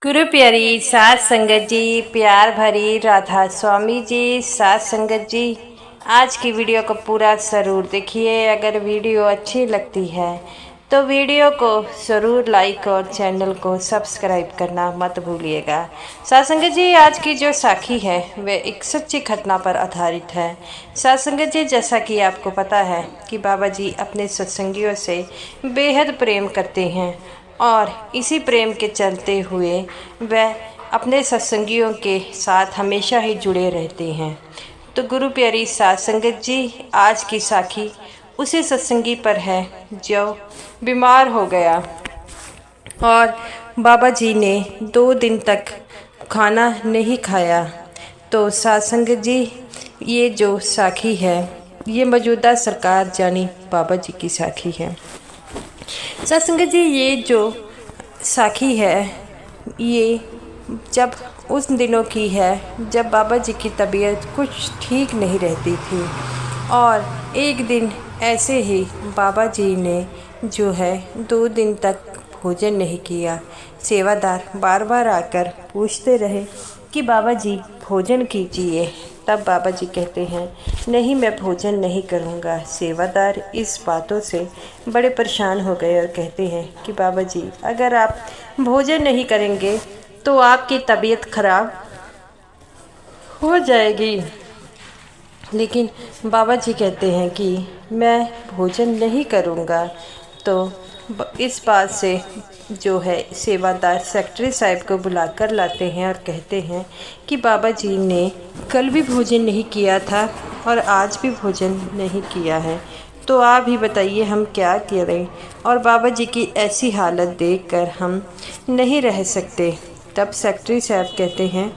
गुरु प्यारी सात संगत जी, प्यार भरी राधा स्वामी जी, सात संगत जी, आज की वीडियो को पूरा ज़रूर देखिए। अगर वीडियो अच्छी लगती है तो वीडियो को ज़रूर लाइक और चैनल को सब्सक्राइब करना मत भूलिएगा। सात संगत जी, आज की जो साखी है वह एक सच्ची घटना पर आधारित है। सात संगत जी, जैसा कि आपको पता है कि बाबा जी अपने सत्संगियों से बेहद प्रेम करते हैं और इसी प्रेम के चलते हुए वह अपने सत्संगियों के साथ हमेशा ही जुड़े रहते हैं। तो गुरु प्यारी सात संगत जी, आज की साखी उसी सत्संगी पर है जो बीमार हो गया और बाबा जी ने 2 दिन तक खाना नहीं खाया। तो सात संगत जी, ये जो साखी है ये मौजूदा सरकार यानी बाबा जी की साखी है। सत्संगत जी, ये जो साखी है ये जब उस दिनों की है जब बाबा जी की तबीयत कुछ ठीक नहीं रहती थी और एक दिन ऐसे ही बाबा जी ने जो है 2 दिन तक भोजन नहीं किया। सेवादार बार बार आकर पूछते रहे कि बाबा जी भोजन कीजिए। तब बाबा जी कहते हैं, नहीं, मैं भोजन नहीं करूँगा। सेवादार इस बातों से बड़े परेशान हो गए और कहते हैं कि बाबा जी, अगर आप भोजन नहीं करेंगे तो आपकी तबीयत खराब हो जाएगी। लेकिन बाबा जी कहते हैं कि मैं भोजन नहीं करूँगा। तो इस बात से जो है सेवादार सेक्रेटरी साहब को बुलाकर लाते हैं और कहते हैं कि बाबा जी ने कल भी भोजन नहीं किया था और आज भी भोजन नहीं किया है, तो आप ही बताइए हम क्या करें। और बाबा जी की ऐसी हालत देखकर हम नहीं रह सकते। तब सेक्रेटरी साहब कहते हैं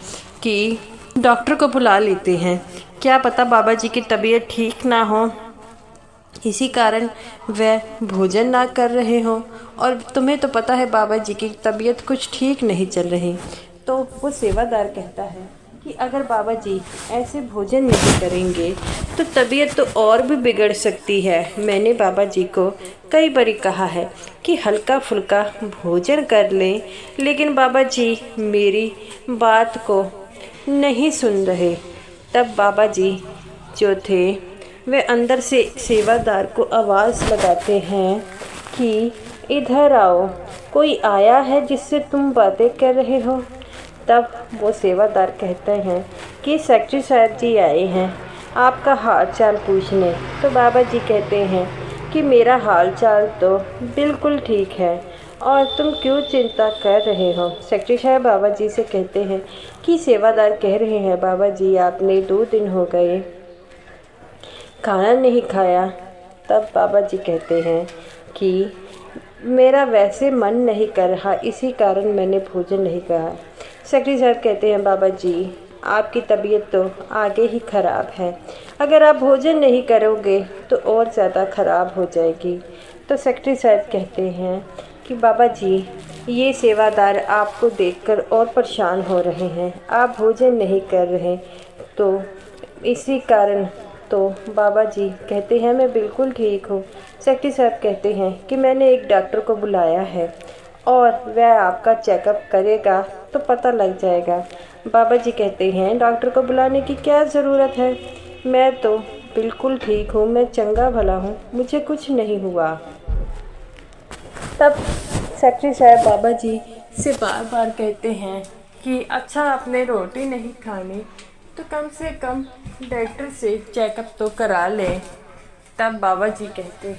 कि डॉक्टर को बुला लेते हैं, क्या पता बाबा जी की तबीयत ठीक ना हो, इसी कारण वह भोजन ना कर रहे हो। और तुम्हें तो पता है बाबा जी की तबीयत कुछ ठीक नहीं चल रही। तो वो सेवादार कहता है कि अगर बाबा जी ऐसे भोजन नहीं करेंगे तो तबीयत तो और भी बिगड़ सकती है। मैंने बाबा जी को कई बार कहा है कि हल्का फुल्का भोजन कर लें, लेकिन बाबा जी मेरी बात को नहीं सुन रहे। तब बाबा जी जो थे वे अंदर से सेवादार को आवाज़ लगाते हैं कि इधर आओ, कोई आया है जिससे तुम बातें कर रहे हो। तब वो सेवादार कहते हैं कि सेक्रेटरी साहब जी आए हैं आपका हाल चाल पूछने। तो बाबा जी कहते हैं कि मेरा हाल चाल तो बिल्कुल ठीक है और तुम क्यों चिंता कर रहे हो। सेक्रेटरी साहब बाबा जी से कहते हैं कि सेवादार कह रहे हैं बाबा जी आपने 2 दिन हो गए खाना नहीं खाया। तब बाबा जी कहते हैं कि मेरा वैसे मन नहीं कर रहा, इसी कारण मैंने भोजन नहीं कहा। सेक्रेटरी साहब कहते हैं बाबा जी आपकी तबीयत तो आगे ही ख़राब है, अगर आप भोजन नहीं करोगे तो और ज़्यादा ख़राब हो जाएगी। तो सेक्रेटरी साहब कहते हैं कि बाबा जी ये सेवादार आपको देखकर और परेशान हो रहे हैं, आप भोजन नहीं कर रहे, तो इसी कारण। तो बाबा जी कहते हैं मैं बिल्कुल ठीक हूँ। सेक्रेटरी साहब कहते हैं कि मैंने एक डॉक्टर को बुलाया है और वह आपका चेकअप करेगा तो पता लग जाएगा। बाबा जी कहते हैं डॉक्टर को बुलाने की क्या ज़रूरत है, मैं तो बिल्कुल ठीक हूँ, मैं चंगा भला हूँ, मुझे कुछ नहीं हुआ। तब सेक्रेटरी साहब बाबा जी से बार बार कहते हैं कि अच्छा आपने रोटी नहीं खानी तो कम से कम डॉक्टर से चेकअप तो करा लें। तब बाबा जी कहते हैं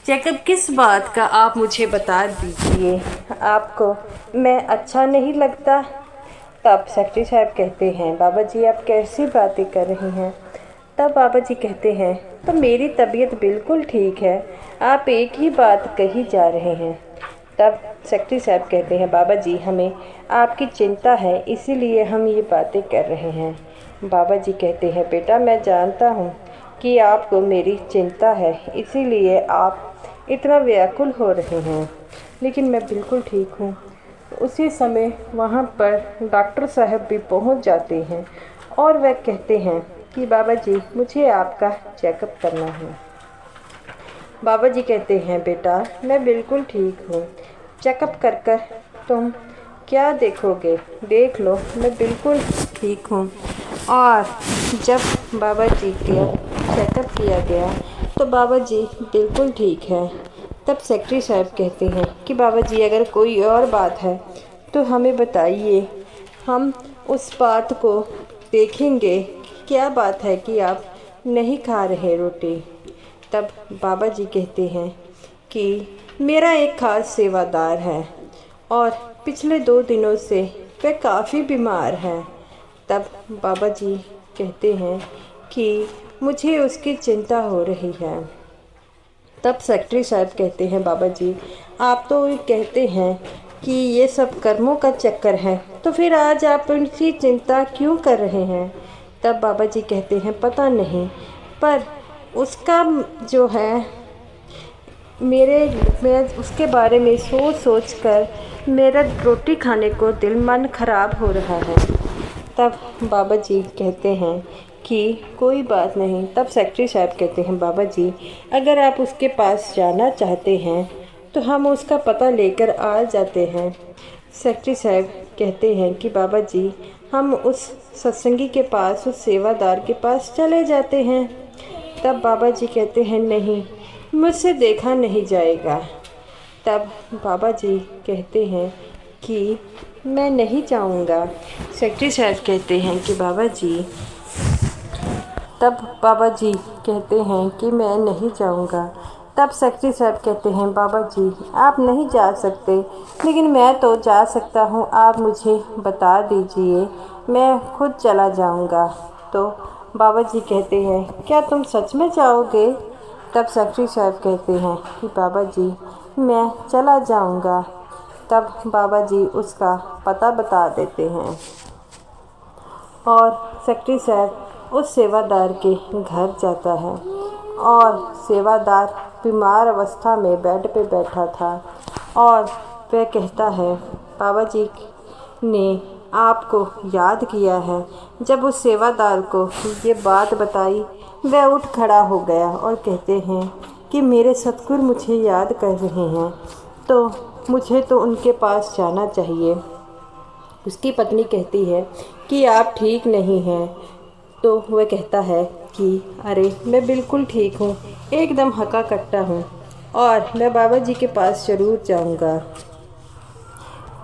चेकअप किस बात का, आप मुझे बता दीजिए, आपको मैं अच्छा नहीं लगता। तब सेक्रेटरी साहब कहते हैं बाबा जी आप कैसी बातें कर रही हैं। तब बाबा जी कहते हैं तो मेरी तबीयत बिल्कुल ठीक है, आप एक ही बात कही जा रहे हैं। तब सेक्रेटरी साहब कहते हैं बाबा जी हमें आपकी चिंता है, इसीलिए हम ये बातें कर रहे हैं। बाबा जी कहते हैं बेटा मैं जानता हूँ कि आपको मेरी चिंता है, इसीलिए आप इतना व्याकुल हो रहे हैं, लेकिन मैं बिल्कुल ठीक हूँ। उसी समय वहाँ पर डॉक्टर साहब भी पहुँच जाते हैं और वह कहते हैं कि बाबा जी मुझे आपका चेकअप करना है। बाबा जी कहते हैं बेटा मैं बिल्कुल ठीक हूँ, चेकअप कर कर तुम क्या देखोगे, देख लो मैं बिल्कुल ठीक हूँ। और जब बाबा जी का चेकअप किया गया तो बाबा जी बिल्कुल ठीक है। तब सेक्रेटरी साहब कहते हैं कि बाबा जी अगर कोई और बात है तो हमें बताइए, हम उस बात को देखेंगे। क्या बात है कि आप नहीं खा रहे रोटी। तब बाबा जी कहते हैं कि मेरा एक ख़ास सेवादार है और पिछले 2 दिनों से वह काफ़ी बीमार है। तब बाबा जी कहते हैं कि मुझे उसकी चिंता हो रही है। तब सेक्रेटरी साहब कहते हैं बाबा जी, आप तो कहते हैं कि ये सब कर्मों का चक्कर है, तो फिर आज आप उनकी चिंता क्यों कर रहे हैं। तब बाबा जी कहते हैं पता नहीं, पर उसका जो है मैं उसके बारे में सोच कर मेरा रोटी खाने को दिल मन ख़राब हो रहा है। तब बाबा जी कहते हैं कि कोई बात नहीं। तब सेक्रेटरी साहब कहते हैं बाबा जी अगर आप उसके पास जाना चाहते हैं तो हम उसका पता लेकर आ जाते हैं। सेक्रेटरी साहब कहते हैं कि बाबा जी हम उस सत्संगी के पास, उस सेवादार के पास चले जाते हैं। तब बाबा जी कहते हैं नहीं, मुझसे देखा नहीं जाएगा। तब बाबा जी कहते हैं कि मैं नहीं जाऊंगा। सेक्रेटरी साहब कहते हैं कि बाबा जी, तब बाबा जी कहते हैं कि मैं नहीं जाऊंगा। तब सेक्रेटरी साहब कहते हैं बाबा जी आप नहीं जा सकते, लेकिन मैं तो जा सकता हूँ, आप मुझे बता दीजिए, मैं खुद चला जाऊंगा। तो बाबा जी कहते हैं क्या तुम सच में जाओगे। तब सेक्रेटरी साहब कहते हैं कि बाबा जी मैं चला जाऊंगा। तब बाबा जी उसका पता बता देते हैं और सेक्रेटरी साहब उस सेवादार के घर जाता है और सेवादार बीमार अवस्था में बेड पे बैठा था और वह कहता है बाबा जी ने आपको याद किया है। जब उस सेवादार को ये बात बताई वह उठ खड़ा हो गया और कहते हैं कि मेरे सतगुरु मुझे याद कर रहे हैं, तो मुझे तो उनके पास जाना चाहिए। उसकी पत्नी कहती है कि आप ठीक नहीं हैं। तो वह कहता है कि अरे मैं बिल्कुल ठीक हूँ, एकदम हका कट्टा हूँ और मैं बाबा जी के पास ज़रूर जाऊँगा।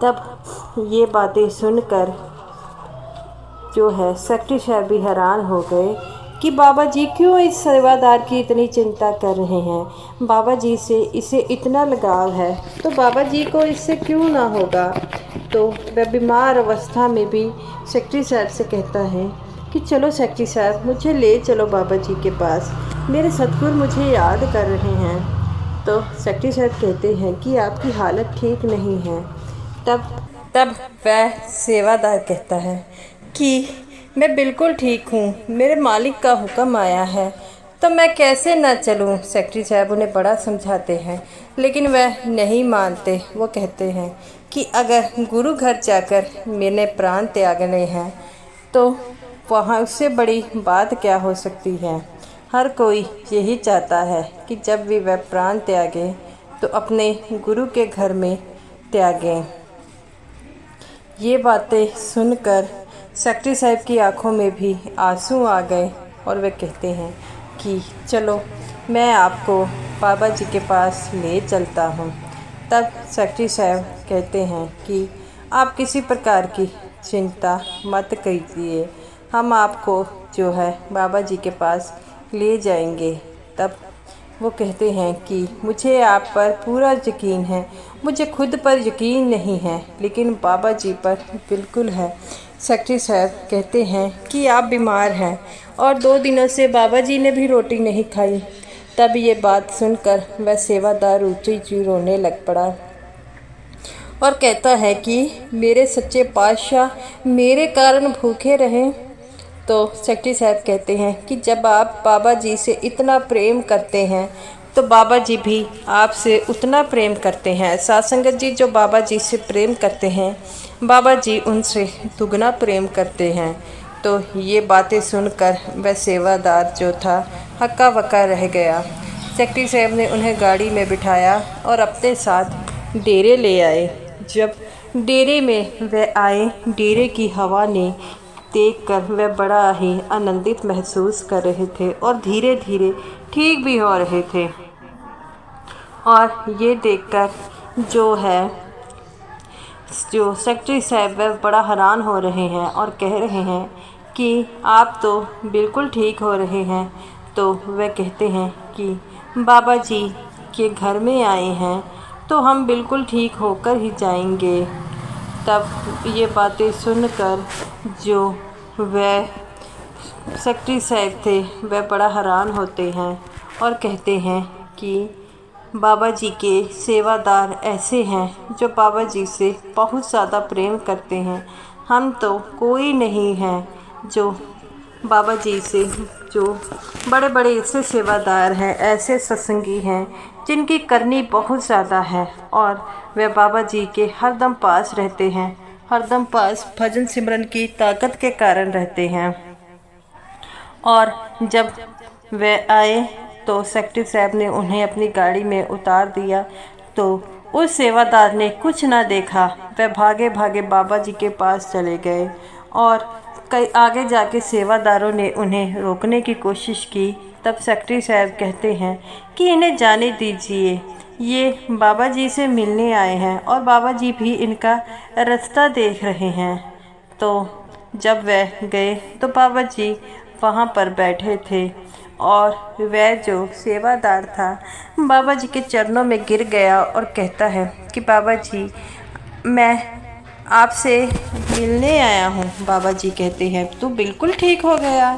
तब ये बातें सुनकर जो है सेक्रेटरी साहब भी हैरान हो गए कि बाबा जी क्यों इस सेवादार की इतनी चिंता कर रहे हैं। बाबा जी से इसे इतना लगाव है तो बाबा जी को इससे क्यों ना होगा। तो वह बीमार अवस्था में भी सेक्रेटरी साहब से कहता है कि चलो सेक्रेटरी साहब मुझे ले चलो बाबा जी के पास, मेरे सतगुरु मुझे याद कर रहे हैं। तो सेक्रेटरी साहब कहते हैं कि आपकी हालत ठीक नहीं है। तब वह सेवादार कहता है कि मैं बिल्कुल ठीक हूँ, मेरे मालिक का हुक्म आया है तो मैं कैसे ना चलूँ। सेक्रेटरी साहब उन्हें बड़ा समझाते हैं लेकिन वह नहीं मानते। वो कहते हैं कि अगर गुरु घर जाकर मैंने प्राण त्यागने हैं तो वहाँ उससे बड़ी बात क्या हो सकती है। हर कोई यही चाहता है कि जब भी वह प्राण त्यागे तो अपने गुरु के घर में त्यागें। ये बातें सुनकर सेक्रेटरी साहब की आंखों में भी आंसू आ गए और वे कहते हैं कि चलो मैं आपको बाबा जी के पास ले चलता हूँ। तब सेक्रेटरी साहब कहते हैं कि आप किसी प्रकार की चिंता मत कीजिए, हम आपको जो है बाबा जी के पास ले जाएंगे। तब वो कहते हैं कि मुझे आप पर पूरा यकीन है, मुझे खुद पर यकीन नहीं है लेकिन बाबा जी पर बिल्कुल है। सेक्रेटरी साहब कहते हैं कि आप बीमार हैं और 2 दिनों से बाबा जी ने भी रोटी नहीं खाई। तब ये बात सुनकर वह सेवादार ऊँची रोने लग पड़ा और कहता है कि मेरे सच्चे पातशाह मेरे कारण भूखे रहें। तो सेक्रेटरी साहब कहते हैं कि जब आप बाबा जी से इतना प्रेम करते हैं तो बाबा जी भी आपसे उतना प्रेम करते हैं। साध संगत जी, जो बाबा जी से प्रेम करते हैं बाबा जी उनसे दुगना प्रेम करते हैं। तो ये बातें सुनकर वह सेवादार जो था हक्का बक्का रह गया। सेक्रेटरी साहब ने उन्हें गाड़ी में बिठाया और अपने साथ डेरे ले आए। जब डेरे में वह आए, डेरे की हवा ने देखकर वह बड़ा ही आनंदित महसूस कर रहे थे और धीरे धीरे ठीक भी हो रहे थे। और ये देखकर जो सेक्रेटरी साहब वह बड़ा हैरान हो रहे हैं और कह रहे हैं कि आप तो बिल्कुल ठीक हो रहे हैं। तो वह कहते हैं कि बाबा जी के घर में आए हैं तो हम बिल्कुल ठीक होकर ही जाएंगे। तब ये बातें सुनकर जो वह सेक्रेटरी साहब थे वह बड़ा हैरान होते हैं और कहते हैं कि बाबा जी के सेवादार ऐसे हैं जो बाबा जी से बहुत ज़्यादा प्रेम करते हैं। हम तो कोई नहीं है जो बाबा जी से, जो बड़े बड़े ऐसे सेवादार हैं, ऐसे सत्संगी हैं जिनकी करनी बहुत ज़्यादा है और वे बाबा जी के हरदम पास रहते हैं, हरदम पास भजन सिमरन की ताकत के कारण रहते हैं। और जब वे आए तो सेक्रेटरी साहब ने उन्हें अपनी गाड़ी में उतार दिया। तो उस सेवादार ने कुछ ना देखा, वह भागे भागे बाबा जी के पास चले गए और कई आगे जाके सेवादारों ने उन्हें रोकने की कोशिश की। तब सेक्रेटरी साहब कहते हैं कि इन्हें जाने दीजिए, ये बाबा जी से मिलने आए हैं और बाबा जी भी इनका रास्ता देख रहे हैं। तो जब वह गए तो बाबा जी वहाँ पर बैठे थे और वह जो सेवादार था बाबा जी के चरणों में गिर गया और कहता है कि बाबा जी, मैं आपसे मिलने आया हूँ। बाबा जी कहते हैं तू बिल्कुल ठीक हो गया।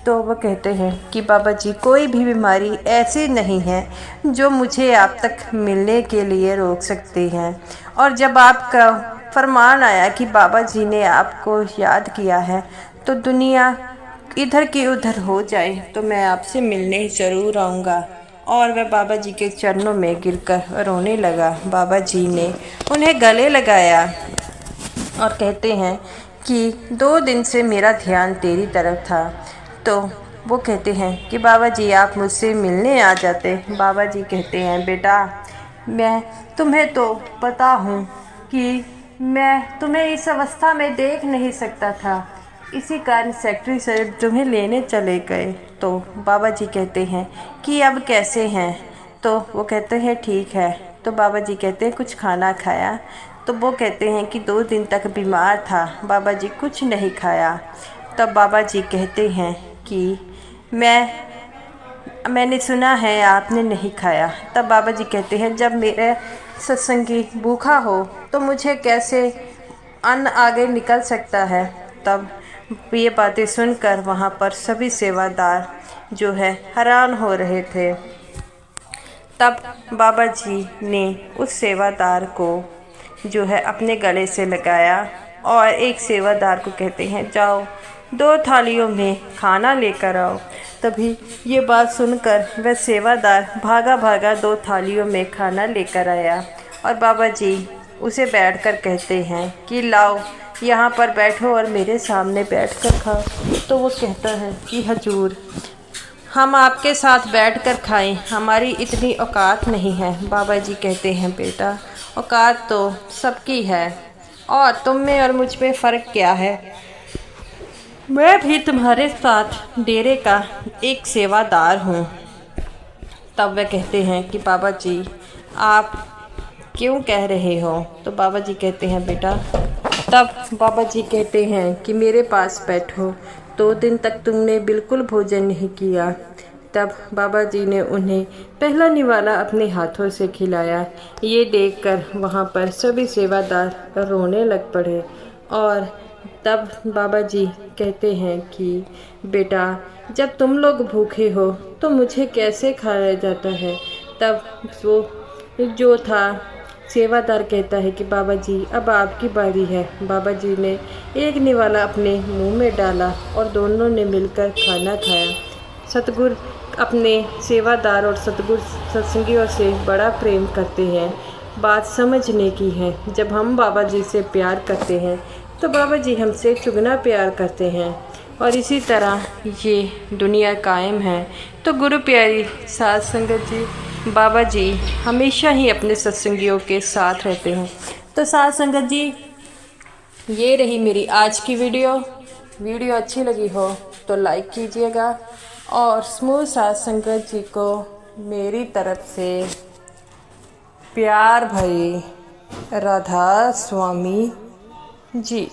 तो वह कहते हैं कि बाबा जी, कोई भी बीमारी ऐसी नहीं है जो मुझे आप तक मिलने के लिए रोक सकती है। और जब आपका फरमान आया कि बाबा जी ने आपको याद किया है तो दुनिया इधर की उधर हो जाए तो मैं आपसे मिलने ज़रूर आऊँगा। और वह बाबा जी के चरणों में गिरकर रोने लगा। बाबा जी ने उन्हें गले लगाया और कहते हैं कि 2 दिन से मेरा ध्यान तेरी तरफ था। तो वो कहते हैं कि बाबा जी, आप मुझसे मिलने आ जाते। बाबा जी कहते हैं बेटा, मैं तुम्हें तो पता हूँ कि मैं तुम्हें इस अवस्था में देख नहीं सकता था, इसी कारण सेक्रेटरी साहब तुम्हें लेने चले गए। तो बाबा जी कहते हैं कि अब कैसे हैं? तो वो कहते हैं ठीक है। तो बाबा जी कहते हैं कुछ खाना खाया? तो वो कहते हैं कि 2 दिन तक बीमार था बाबा जी, कुछ नहीं खाया। तब बाबा जी कहते हैं कि मैंने सुना है आपने नहीं खाया। तब बाबा जी कहते हैं जब मेरा सत्संगी भूखा हो तो मुझे कैसे अन्न आगे निकल सकता है। तब ये बातें सुनकर वहाँ पर सभी सेवादार जो है हैरान हो रहे थे। तब बाबा जी ने उस सेवादार को जो है अपने गले से लगाया और एक सेवादार को कहते हैं जाओ 2 थालियों में खाना लेकर आओ। तभी ये बात सुनकर वह सेवादार भागा भागा 2 थालियों में खाना लेकर आया और बाबा जी उसे बैठकर कहते हैं कि लाओ यहाँ पर बैठो और मेरे सामने बैठकर खाओ। तो वो कहता है कि हजूर, हम आपके साथ बैठकर खाएं, हमारी इतनी औकात नहीं है। बाबा जी कहते हैं बेटा, औकात तो सबकी है और तुम में और मुझ में फ़र्क क्या है? मैं भी तुम्हारे साथ डेरे का एक सेवादार हूँ। तब वह कहते हैं कि बाबा जी, आप क्यों कह रहे हो? तो बाबा जी कहते हैं बेटा, तब बाबा जी कहते हैं कि मेरे पास बैठो, 2 दिन तक तुमने बिल्कुल भोजन नहीं किया। तब बाबा जी ने उन्हें पहला निवाला अपने हाथों से खिलाया। ये देखकर वहाँ पर सभी सेवादार रोने लग पड़े। और तब बाबा जी कहते हैं कि बेटा, जब तुम लोग भूखे हो तो मुझे कैसे खाया जाता है? तब वो जो था सेवादार कहता है कि बाबा जी, अब आपकी बारी है। बाबा जी ने एक निवाला अपने मुंह में डाला और दोनों ने मिलकर खाना खाया। सतगुरु अपने सेवादार और सतगुरु सत्संगियों से बड़ा प्रेम करते हैं। बात समझने की है, जब हम बाबा जी से प्यार करते हैं तो बाबा जी हमसे चुगना प्यार करते हैं और इसी तरह ये दुनिया कायम है। तो गुरु प्यारी साध संगत जी, बाबा जी हमेशा ही अपने सत्संगियों के साथ रहते हैं। तो साथ संगत जी, ये रही मेरी आज की वीडियो अच्छी लगी हो तो लाइक कीजिएगा और समूह साथ संगत जी को मेरी तरफ से प्यार भरी राधा स्वामी जी।